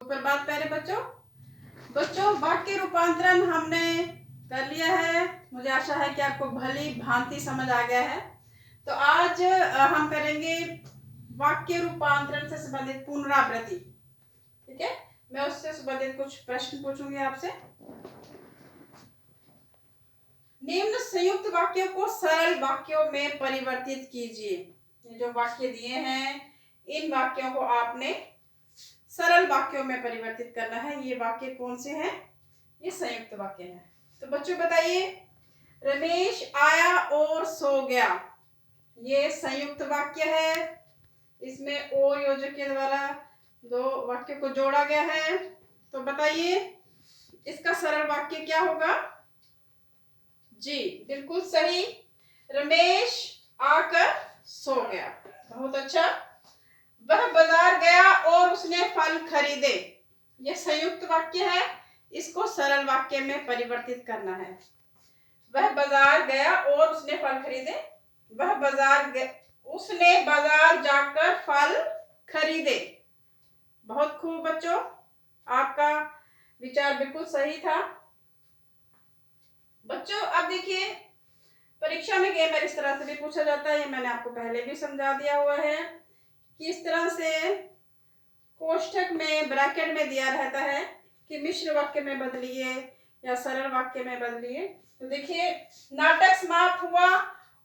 सुप्रभात प्यारे बच्चों वाक्य रूपांतरण हमने कर लिया है। मुझे आशा है कि आपको भली भांति समझ आ गया है। तो आज हम करेंगे वाक्य रूपांतरण से संबंधित पुनरावृत्ति। ठीक है, मैं उससे संबंधित कुछ प्रश्न पूछूंगी आपसे। निम्न संयुक्त वाक्यों को सरल वाक्यों में परिवर्तित कीजिए। ये जो वाक्य दिए हैं, इन वाक्यों को आपने सरल वाक्यों में परिवर्तित करना है। ये वाक्य कौन से हैं? ये संयुक्त वाक्य हैं। तो बच्चों बताइए, रमेश आया और सो गया, ये संयुक्त वाक्य है। इसमें और योजक के द्वारा दो वाक्य को जोड़ा गया है। तो बताइए इसका सरल वाक्य क्या होगा? जी बिल्कुल सही, रमेश आकर सो गया। बहुत अच्छा। वह बाजार गया और उसने फल खरीदे, यह संयुक्त वाक्य है। इसको सरल वाक्य में परिवर्तित करना है। वह बाजार गया और उसने फल खरीदे, उसने बाजार जाकर फल खरीदे। बहुत खूब बच्चों, आपका विचार बिल्कुल सही था। बच्चों अब देखिए, परीक्षा में कई बार इस तरह से भी पूछा जाता है, ये मैंने आपको पहले भी समझा दिया हुआ है कि इस तरह से कोष्ठक में ब्रैकेट में दिया रहता है कि मिश्र वाक्य में बदलिए या सरल वाक्य में बदलिए। तो देखिए, नाटक समाप्त हुआ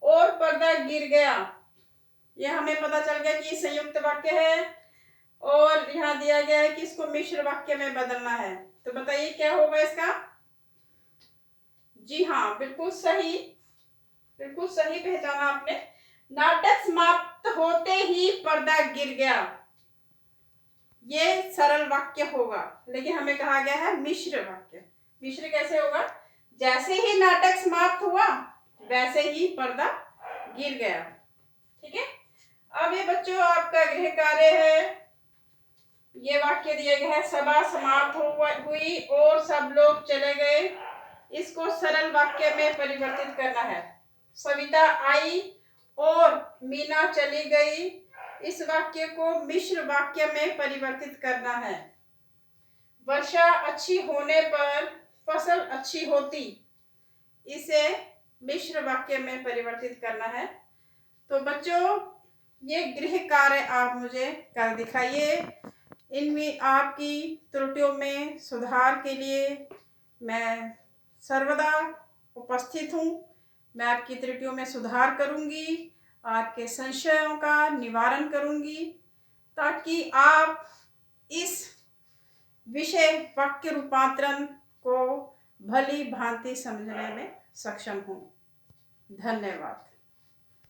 और पर्दा गिर गया, यह हमें पता चल गया कि संयुक्त वाक्य है। और यहाँ दिया गया है कि इसको मिश्र वाक्य में बदलना है। तो बताइए क्या होगा इसका? जी हाँ, बिल्कुल सही पहचाना आपने। नाटक समाप्त होते ही पर्दा गिर गया, ये सरल वाक्य होगा, लेकिन हमें कहा गया है मिश्र वाक्य। मिश्र कैसे होगा? जैसे ही नाटक समाप्त हुआ वैसे ही पर्दा गिर गया। ठीक है, अब ये बच्चों आपका गृह कार्य है। ये वाक्य दिया गया है, सभा समाप्त हुई और सब लोग चले गए। इसको सरल वाक्य में परिवर्तित करना है। सविता आई और मीना चली गई, इस वाक्य को मिश्र वाक्य में परिवर्तित करना है। वर्षा अच्छी होने पर फसल अच्छी होती, इसे मिश्र वाक्य में परिवर्तित करना है। तो बच्चों ये गृह कार्य आप मुझे कर दिखाइए। इनमें आपकी त्रुटियों में सुधार के लिए मैं सर्वदा उपस्थित हूँ। मैं आपकी त्रुटियों में सुधार करूँगी, आपके संशयों का निवारण करूँगी, ताकि आप इस विषय वाक्य रूपांतरण को भली भांति समझने में सक्षम हों। धन्यवाद।